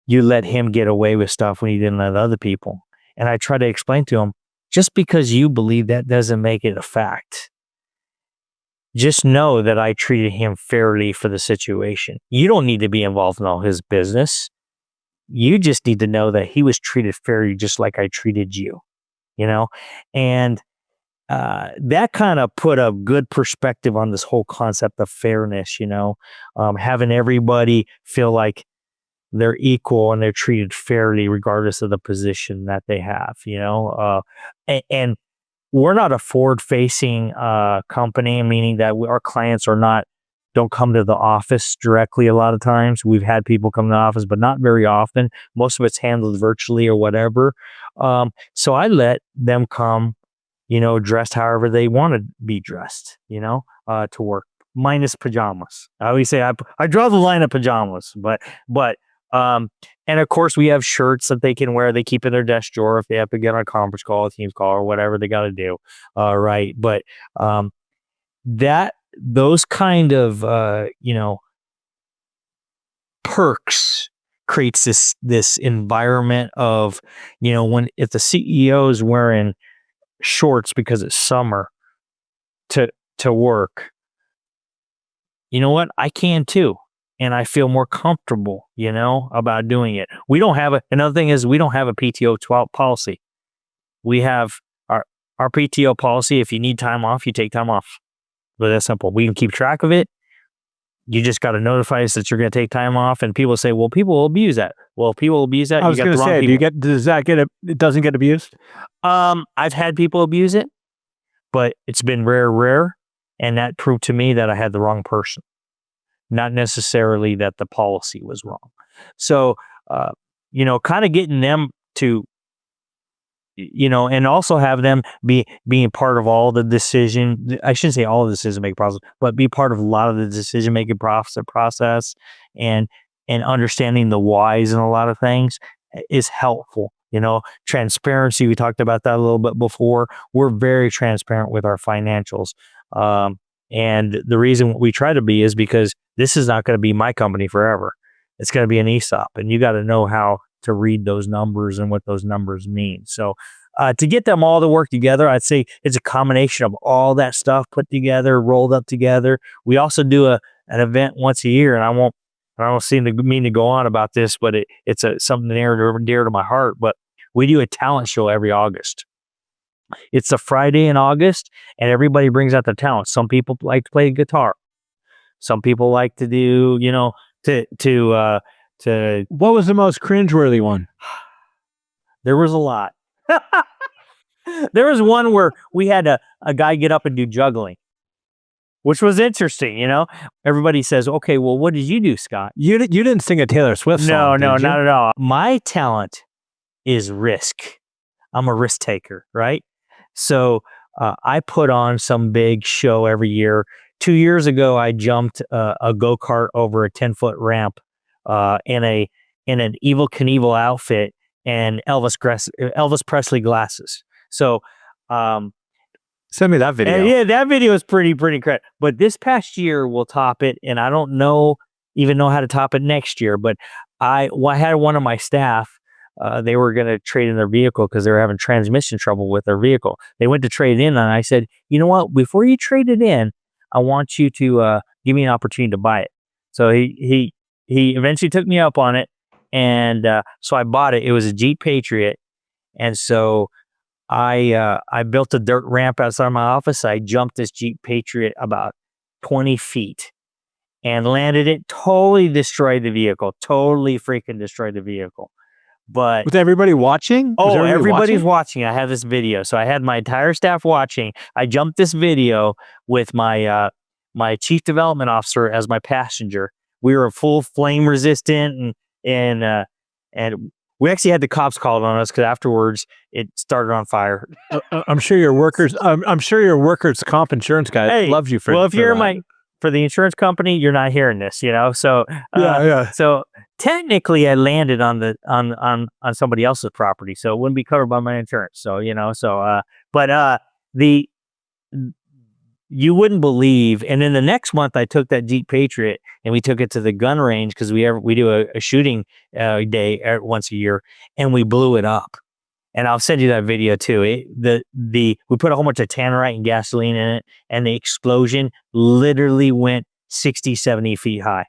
you let him get away with stuff when you didn't let other people. And I try to explain to him, just because you believe that doesn't make it a fact. Just know that I treated him fairly for the situation. You don't need to be involved in all his business. You just need to know that he was treated fairly just like I treated you, And that kind of put a good perspective on this whole concept of fairness, having everybody feel like they're equal and they're treated fairly regardless of the position that they have, and we're not a forward-facing company, meaning that our clients don't come to the office directly. A lot of times we've had people come to the office, but not very often. Most of it's handled virtually or whatever. So I let them come, dressed however they want to be dressed, to work, minus pajamas. I always say I draw the line at pajamas, but and of course we have shirts that they can wear. They keep in their desk drawer if they have to get on a conference call, a Teams call, or whatever they got to do. Right. But those kind of perks creates this environment of, if the CEO is wearing shorts because it's summer to work, you know what? I can too. And I feel more comfortable, about doing it. Another thing is we don't have a PTO policy. We have our PTO policy. If you need time off, you take time off. But that's simple. We can keep track of it. You just got to notify us that you're going to take time off. And people say, well, people will abuse that. Well, if people abuse that, I was going to say, it doesn't get abused? I've had people abuse it, but it's been rare. And that proved to me that I had the wrong person. Not necessarily that the policy was wrong. So, kind of getting them to, and also have them being part of all the decision. I shouldn't say all the decision-making process, but be part of a lot of the decision-making process and understanding the whys in a lot of things is helpful. Transparency, we talked about that a little bit before. We're very transparent with our financials. And the reason we try to be is because this is not going to be my company forever. It's going to be an ESOP, and you got to know how to read those numbers and what those numbers mean. So to get them all to work together, I'd say it's a combination of all that stuff put together, rolled up together. We also do an event once a year, and I don't mean to go on about this, but it's something near and dear to my heart. But we do a talent show every August. It's a Friday in August, and everybody brings out their talent. Some people like to play guitar. Some people like to do, to What was the most cringeworthy one? There was a lot. There was one where we had a guy get up and do juggling, which was interesting. Everybody says, okay, well, what did you do, Scott? You didn't sing a Taylor Swift song. No, not at all. My talent is risk. I'm a risk taker, right? So I put on some big show every year. 2 years ago, I jumped a go-kart over a 10-foot ramp in an Evel Knievel outfit and Elvis Presley glasses. So send me that video. Yeah, that video is pretty incredible. But this past year will top it, and I don't even know how to top it next year. But I had one of my staff. They were going to trade in their vehicle because they were having transmission trouble with their vehicle. They went to trade it in, and I said, you know what? Before you trade it in, I want you to give me an opportunity to buy it. So he eventually took me up on it, And so I bought it. It was a Jeep Patriot. And so I built a dirt ramp outside my office. I jumped this Jeep Patriot about 20 feet and landed it. Totally destroyed the vehicle. Totally freaking destroyed the vehicle. But With everybody watching? Was everybody's watching. I have this video. So I had my entire staff watching. I jumped this video with my my chief development officer as my passenger. We were full flame resistant and we actually had the cops called on us because afterwards it started on fire. I'm sure your workers. I'm sure your workers' comp insurance guy loves you for. Well, if for you're that. for the insurance company, you're not hearing this, you know. So Yeah. So technically, I landed on somebody else's property, so it wouldn't be covered by my insurance. So you know, but you wouldn't believe. And then the next month, I took that Jeep Patriot and we took it to the gun range because we do a shooting day once a year, and we blew it up. And I'll send you that video too. We put a whole bunch of tannerite and gasoline in it, and the explosion literally went 60, 70 feet high.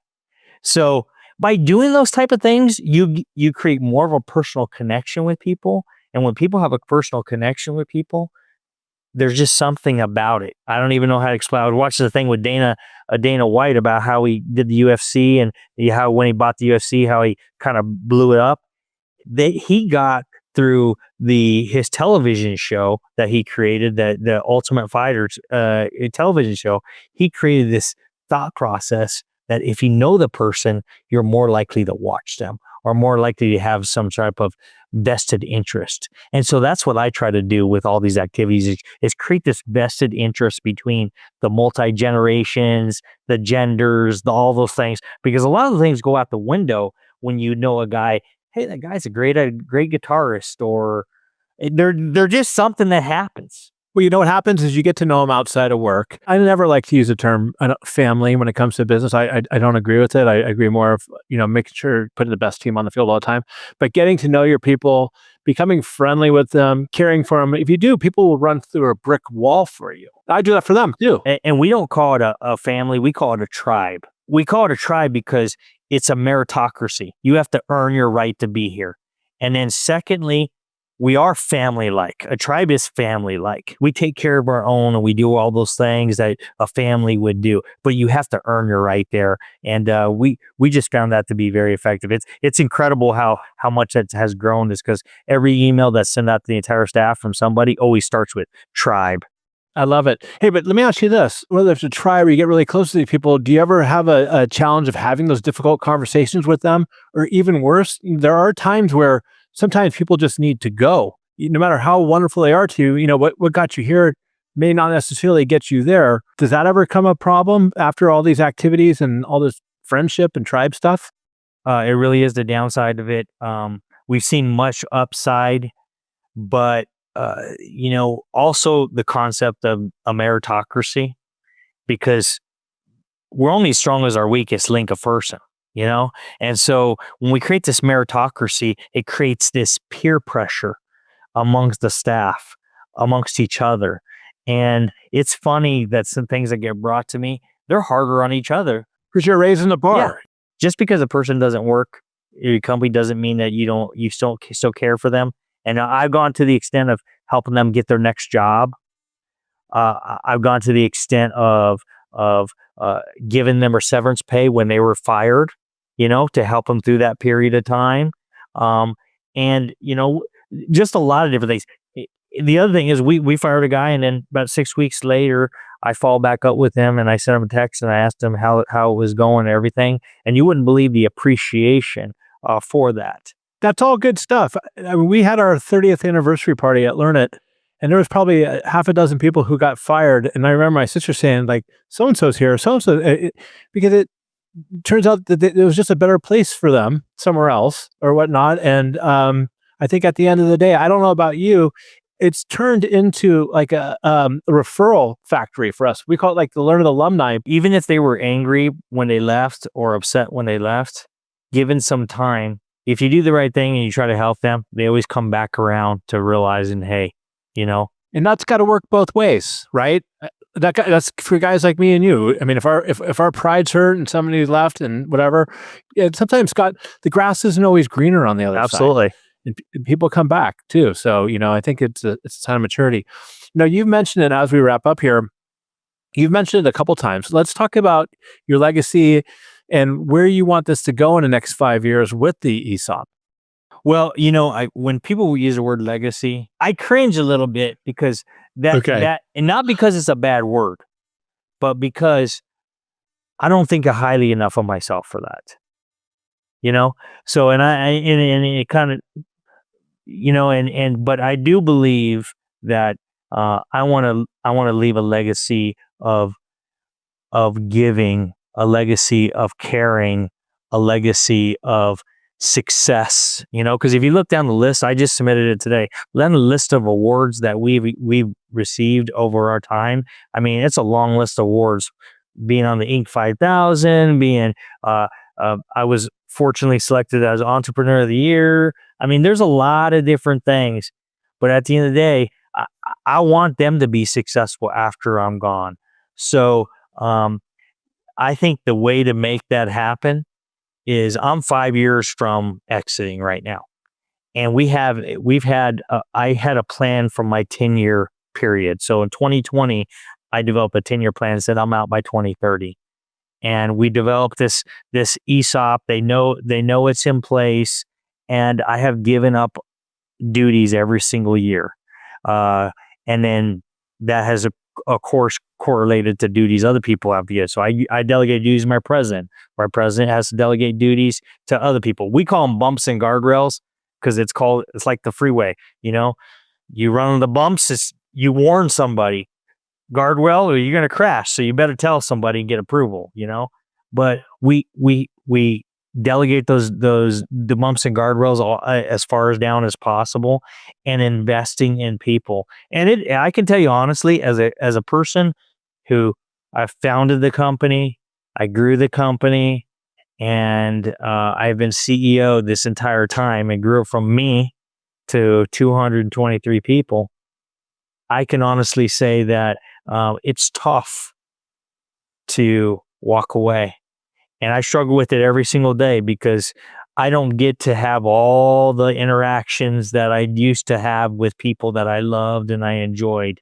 So by doing those type of things, you create more of a personal connection with people. And when people have a personal connection with people, there's just something about it. I don't even know how to explain. I would watch the thing with Dana White about how he did the UFC and how when he bought the UFC, how he kind of blew it up. He got through his television show that he created, the Ultimate Fighters television show. He created this thought process that if you know the person, you're more likely to watch them or more likely to have some type of vested interest. And so that's what I try to do with all these activities is create this vested interest between the multi-generations, the genders, all those things, because a lot of the things go out the window when you know a guy, hey, that guy's a great guitarist, or they're just something that happens. Well, you know what happens is you get to know them outside of work. I never like to use the term family when it comes to business. I don't agree with it. I agree more of, making sure putting the best team on the field all the time. But getting to know your people, becoming friendly with them, caring for them. If you do, people will run through a brick wall for you. I do that for them too. And we don't call it a family. We call it a tribe. We call it a tribe because it's a meritocracy. You have to earn your right to be here. And then secondly, we are family-like. A tribe is family-like. We take care of our own and we do all those things that a family would do, but you have to earn your right there. And we just found that to be very effective. It's incredible how much that has grown, is because every email that's sent out to the entire staff from somebody always starts with tribe. I love it. Hey, but let me ask you this. Whether it's a tribe or you get really close to these people, do you ever have a challenge of having those difficult conversations with them? Or even worse, there are times where sometimes people just need to go. No matter how wonderful they are to you, what got you here may not necessarily get you there. Does that ever come a problem after all these activities and all this friendship and tribe stuff? It really is the downside of it. We've seen much upside, but also the concept of a meritocracy, because we're only as strong as our weakest link of person. And so when we create this meritocracy, it creates this peer pressure amongst the staff, amongst each other. And it's funny that some things that get brought to me, they're harder on each other. Because you're raising the bar. Yeah. Just because a person doesn't work at your company doesn't mean that you still care for them. And I've gone to the extent of helping them get their next job. I've gone to the extent of giving them a severance pay when they were fired, to help them through that period of time. And just a lot of different things. The other thing is we fired a guy, and then about 6 weeks later, I followed back up with him and I sent him a text and I asked him how it was going and everything. And you wouldn't believe the appreciation for that. That's all good stuff. I mean, we had our 30th anniversary party at Learn It, and there was probably half a dozen people who got fired. And I remember my sister saying, like, so-and-so's here, so-and-so, because it turns out that it was just a better place for them somewhere else or whatnot. And I think at the end of the day, I don't know about you, it's turned into like a referral factory for us. We call it like the Learn It alumni. Even if they were angry when they left or upset when they left, given some time, if you do the right thing and you try to help them, they always come back around to realizing, hey, And that's got to work both ways, right? that's for guys like me and you. I mean, if our pride's hurt and somebody left and whatever, sometimes, Scott, the grass isn't always greener on the other side. Absolutely. And people come back too. So, I think it's a sign of maturity. You've mentioned it as we wrap up here. You've mentioned it a couple times. Let's talk about your legacy and where you want this to go in the next 5 years with the ESOP. Well, when people use the word legacy, I cringe a little bit because that, and not because it's a bad word, but because I don't think highly enough of myself for that. So, and it kind of, but I do believe that I want to leave a legacy of giving, a legacy of caring, a legacy of success, because if you look down the list, I just submitted it today, down the list of awards that we've received over our time. I mean, it's a long list of awards, being on the Inc. 5000, being, I was fortunately selected as Entrepreneur of the Year. I mean, there's a lot of different things, but at the end of the day, I want them to be successful after I'm gone. So, I think the way to make that happen is I'm 5 years from exiting right now. And I had a plan for my 10-year period. So in 2020, I developed a 10-year plan and said I'm out by 2030. And we developed this ESOP. They know it's in place, and I have given up duties every single year. And then that has of course correlated to duties other people have to get. So I delegate duties to my president. My president has to delegate duties to other people. We call them bumps and guardrails because it's like the freeway. You run on the bumps, you warn somebody. Guardrail, or you're going to crash. So you better tell somebody and get approval, But we delegate the bumps and guardrails as far as down as possible, and investing in people. And I can tell you honestly, as a person who I founded the company, I grew the company, and I've been CEO this entire time and grew from me to 223 people. I can honestly say that it's tough to walk away. And I struggle with it every single day because I don't get to have all the interactions that I used to have with people that I loved and I enjoyed.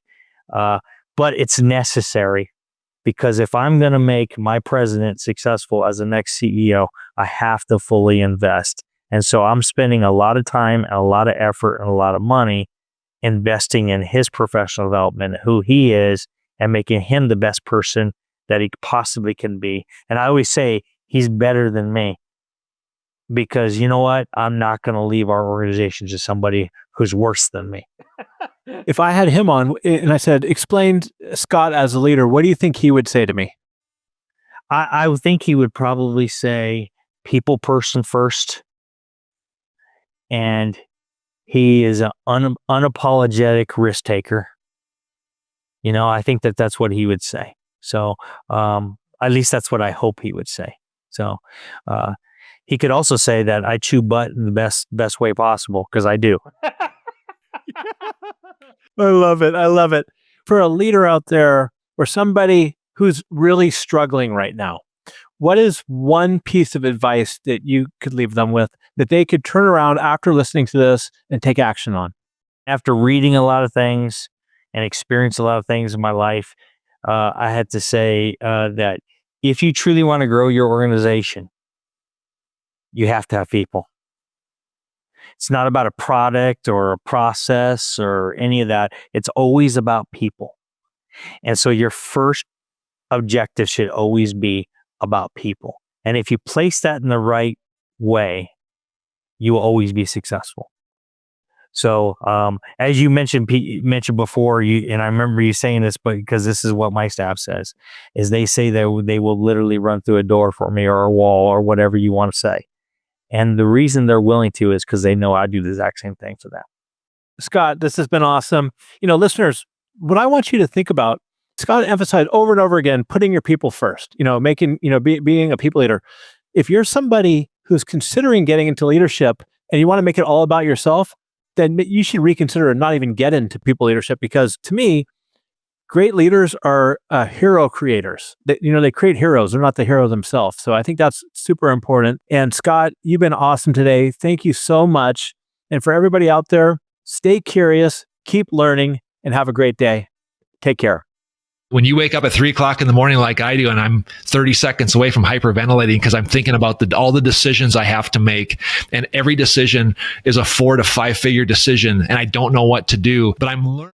But it's necessary, because if I'm going to make my president successful as the next CEO, I have to fully invest. And so I'm spending a lot of time and a lot of effort and a lot of money investing in his professional development, who he is, and making him the best person that he possibly can be. And I always say he's better than me, because you know what? I'm not going to leave our organization to somebody who's worse than me. If I had him on and I said, explain Scott as a leader, what do you think he would say to me? I would think he would probably say people person first. And he is an unapologetic risk taker. I think that's what he would say. So at least that's what I hope he would say. So he could also say that I chew butt in the best way possible, because I do. I love it. I love it. For a leader out there, or somebody who's really struggling right now, what is one piece of advice that you could leave them with that they could turn around after listening to this and take action on? After reading a lot of things and experienced a lot of things in my life, I had to say that if you truly want to grow your organization, you have to have people. It's not about a product or a process or any of that. It's always about people. And so your first objective should always be about people. And if you place that in the right way, you will always be successful. So as you mentioned before, and I remember you saying this, but because this is what my staff says, is they say that they will literally run through a door for me, or a wall, or whatever you want to say. And the reason they're willing to is because they know I do the exact same thing for them. Scott, this has been awesome. Listeners, what I want you to think about, Scott emphasized over and over again, putting your people first, being a people leader. If you're somebody who's considering getting into leadership and you want to make it all about yourself, then you should reconsider and not even get into people leadership, because to me, great leaders are hero creators. They create heroes. They're not the hero themselves. So I think that's super important. And Scott, you've been awesome today. Thank you so much. And for everybody out there, stay curious, keep learning, and have a great day. Take care. When you wake up at 3:00 in the morning like I do, and I'm 30 seconds away from hyperventilating because I'm thinking about all the decisions I have to make, and every decision is a 4 to 5 figure decision, and I don't know what to do, but I'm learning.